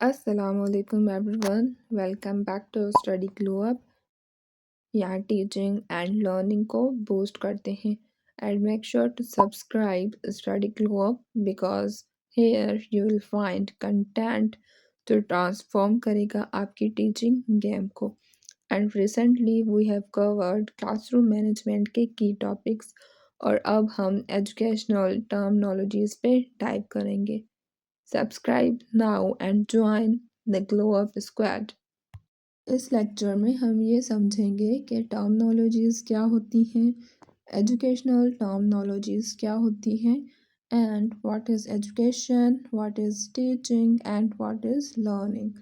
Assalamualaikum everyone. Welcome back to Study Glow Up. यहाँ teaching and learning को boost करते हैं and make sure to subscribe study glow up because here you will find content जो transform करेगा आपकी teaching game को। And recently we have covered classroom management के की टॉपिक्स और अब हम एजुकेशनल टर्मिनोलॉजीज पे टाइप करेंगे। Subscribe now and join the glow up squad. इस लेक्चर में हम ये समझेंगे कि टर्मिनोलॉजीज़ क्या होती हैं, एजुकेशनल टर्मिनोलॉजीज़ क्या होती हैं and what is education, what is teaching and what is learning.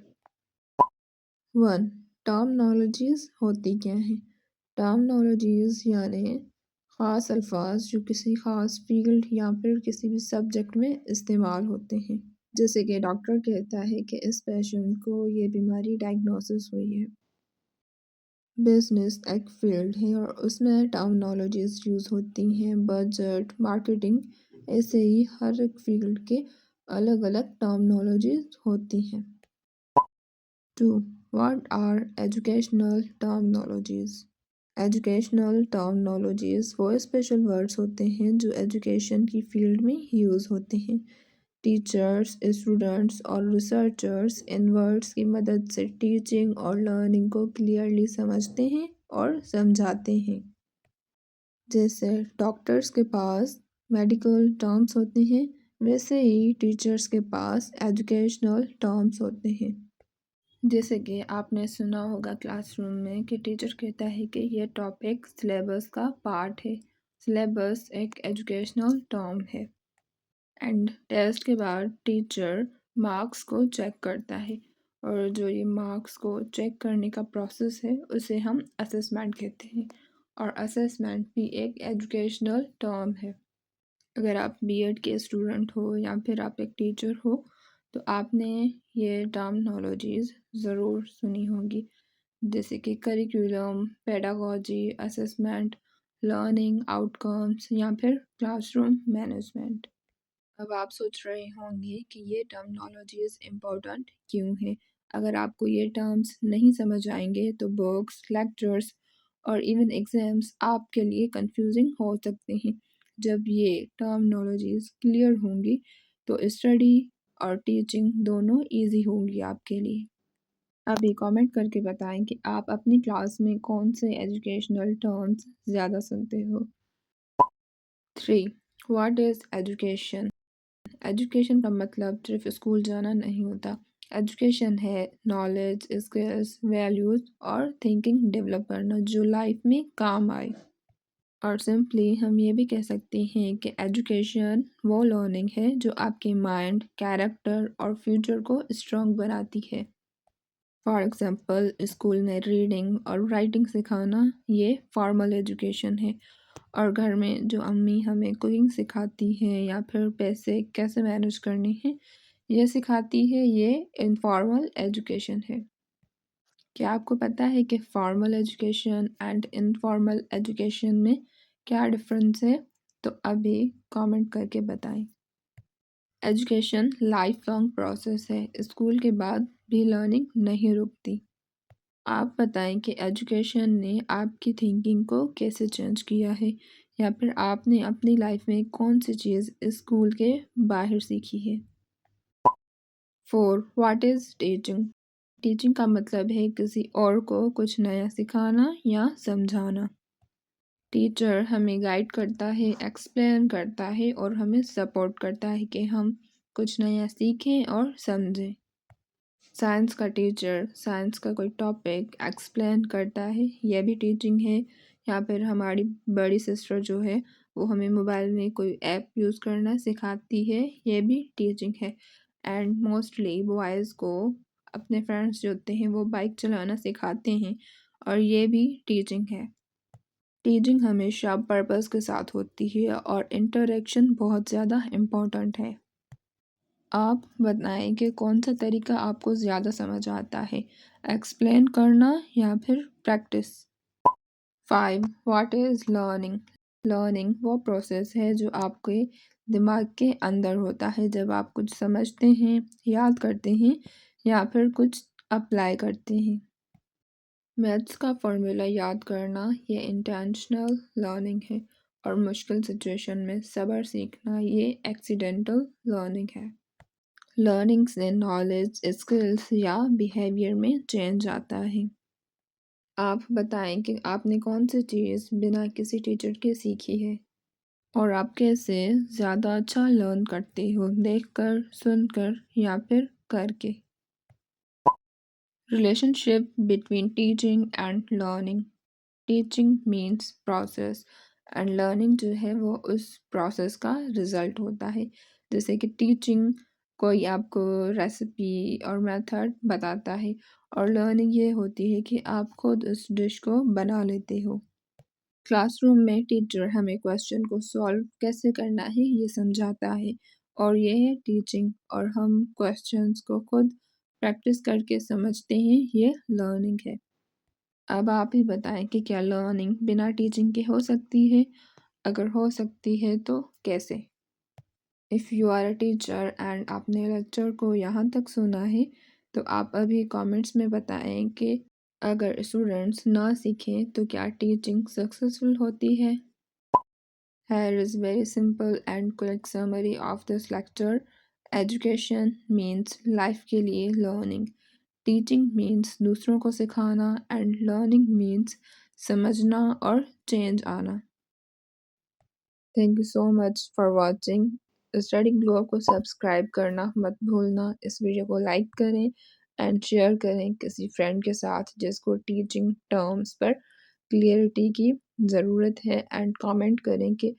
1. Terminologies होती क्या हैं? टर्मिनोलॉजीज़ यानी ख़ास अल्फाज जो किसी ख़ास फील्ड या फिर किसी भी सब्जेक्ट में इस्तेमाल होते हैं। जैसे कि डॉक्टर कहता है कि इस पेशेंट को ये बीमारी डायग्नोसिस हुई है। बिजनेस एक फील्ड है और उसमें टर्मिनोलॉजीज यूज़ होती हैं, बजट, मार्केटिंग, ऐसे ही हर एक फील्ड के अलग अलग टर्मिनोलॉजीज होती हैं। 2. What are educational terminologies? Educational terminologies वो स्पेशल वर्ड्स होते हैं जो एजुकेशन की फील्ड में यूज़ होते हैं। टीचर्स, स्टूडेंट्स और रिसर्चर्स इन वर्ड्स की मदद से टीचिंग और लर्निंग को क्लियरली समझते हैं और समझाते हैं। जैसे डॉक्टर्स के पास मेडिकल टर्म्स होते हैं, वैसे ही टीचर्स के पास एजुकेशनल टर्म्स होते हैं। जैसे कि आपने सुना होगा क्लासरूम में कि टीचर कहता है कि ये टॉपिक सिलेबस का पार्ट है। सिलेबस एक एजुकेशनल टर्म है। एंड टेस्ट के बाद टीचर मार्क्स को चेक करता है और जो ये मार्क्स को चेक करने का प्रोसेस है उसे हम असेसमेंट कहते हैं और असेसमेंट भी एक एजुकेशनल टर्म है। अगर आप बीएड के स्टूडेंट हो या फिर आप एक टीचर हो तो आपने ये टर्मिनोलॉजीज़ ज़रूर सुनी होगी, जैसे कि curriculum, pedagogy, assessment, learning outcomes या फिर क्लासरूम मैनेजमेंट। अब आप सोच रहे होंगे कि ये टर्मिनोलॉजीज़ इम्पोर्टेंट क्यों है। अगर आपको ये टर्म्स नहीं समझ आएंगे तो बुक्स, लेक्चर्स और इवन एग्ज़ाम्स आपके लिए कंफ्यूजिंग हो सकते हैं। जब ये टर्मिनोलॉजीज़ क्लियर होंगी तो स्टडी और टीचिंग दोनों इजी होंगी आपके लिए। अभी कमेंट करके बताएं कि आप अपनी क्लास में कौन से एजुकेशनल टर्म्स ज़्यादा सुनते हो। 3. What is education? एजुकेशन का मतलब सिर्फ स्कूल जाना नहीं होता। एजुकेशन है नॉलेज, स्किल्स, वैल्यूज़ और थिंकिंग डेवलप करना जो लाइफ में काम आए। और सिंपली हम ये भी कह सकते हैं कि एजुकेशन वो लर्निंग है जो आपके माइंड, कैरेक्टर और फ्यूचर को स्ट्रॉन्ग बनाती है। फॉर एग्ज़ाम्पल स्कूल में रीडिंग और राइटिंग सिखाना ये फॉर्मल एजुकेशन है और घर में जो अम्मी हमें कुकिंग सिखाती है या फिर पैसे कैसे मैनेज करने हैं ये सिखाती है, ये इनफॉर्मल एजुकेशन है। क्या आपको पता है कि formal education and informal education में क्या डिफरेंस है? तो अभी कमेंट करके बताएं। एजुकेशन लाइफ लॉन्ग प्रोसेस है, स्कूल के बाद भी लर्निंग नहीं रुकती। आप बताएं कि एजुकेशन ने आपकी थिंकिंग को कैसे चेंज किया है या फिर आपने अपनी लाइफ में कौन सी चीज़ स्कूल के बाहर सीखी है। 4. What is teaching? टीचिंग का मतलब है किसी और को कुछ नया सिखाना या समझाना। टीचर हमें गाइड करता है, एक्सप्लेन करता है और हमें सपोर्ट करता है कि हम कुछ नया सीखें और समझें। साइंस का टीचर साइंस का कोई टॉपिक एक्सप्लेन करता है, यह भी टीचिंग है। या फिर हमारी बड़ी सिस्टर जो है वो हमें मोबाइल में कोई ऐप यूज़ करना सिखाती है, यह भी टीचिंग है। एंड मोस्टली बॉयज़ को अपने फ्रेंड्स जो होते हैं वो बाइक चलाना सिखाते हैं और ये भी टीचिंग है। टीचिंग हमेशा पर्पस के साथ होती है और इंटरेक्शन बहुत ज़्यादा इम्पोर्टेंट है। आप बताएं कि कौन सा तरीका आपको ज़्यादा समझ आता है, एक्सप्लेन करना या फिर practice. 5. What is learning? Learning वो प्रोसेस है जो आपके दिमाग के अंदर होता है जब आप कुछ समझते हैं, याद करते हैं या फिर कुछ अप्लाई करते हैं। मैथ्स का फॉर्मूला याद करना ये इंटेंशनल लर्निंग है और मुश्किल सिचुएशन में सब्र सीखना ये एक्सीडेंटल लर्निंग है। लर्निंग से नॉलेज, स्किल्स या बिहेवियर में चेंज आता है। आप बताएं कि आपने कौन सी चीज़ बिना किसी टीचर के सीखी है और आप कैसे ज़्यादा अच्छा लर्न करते हो, देखकर, सुनकर या फिर करके। Relationship between teaching and learning. Teaching means process and learning जो है वो उस प्रोसेस का रिजल्ट होता है। जैसे कि टीचिंग कोई आपको रेसिपी और मेथड बताता है और लर्निंग ये होती है कि आप खुद उस डिश को बना लेते हो। क्लासरूम में टीचर हमें क्वेश्चन को सॉल्व कैसे करना है ये समझाता है और ये है टीचिंग, और हम क्वेश्चंस को खुद प्रैक्टिस करके समझते हैं, ये लर्निंग है। अब आप ही बताएं कि क्या लर्निंग बिना टीचिंग के हो सकती है? अगर हो सकती है तो कैसे? If you are a teacher and आपने लेक्चर को यहाँ तक सुना है तो आप अभी कमेंट्स में बताएं कि अगर स्टूडेंट्स ना सीखें तो क्या टीचिंग सक्सेसफुल होती है? Here is very simple and quick summary of this lecture. Education means life के लिए learning. Teaching means दूसरों को सिखाना and learning means समझना और change आना। Thank you so much for watching. Study globe को सब्सक्राइब करना मत भूलना, इस वीडियो को लाइक करें एंड शेयर करें किसी फ्रेंड के साथ जिसको टीचिंग टर्म्स पर क्लियरिटी की ज़रूरत है, एंड कमेंट करें कि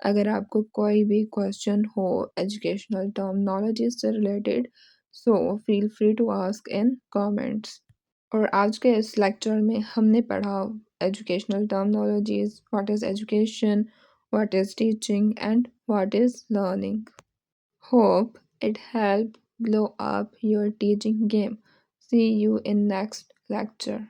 अगर आपको कोई भी क्वेश्चन हो एजुकेशनल टर्मिनोलॉजी से related, so feel free to ask in comments. और आज के इस लेक्चर में हमने पढ़ा educational terminologies, what is education, what is teaching and what is learning. Hope it helped glow up your teaching game. See you in next lecture.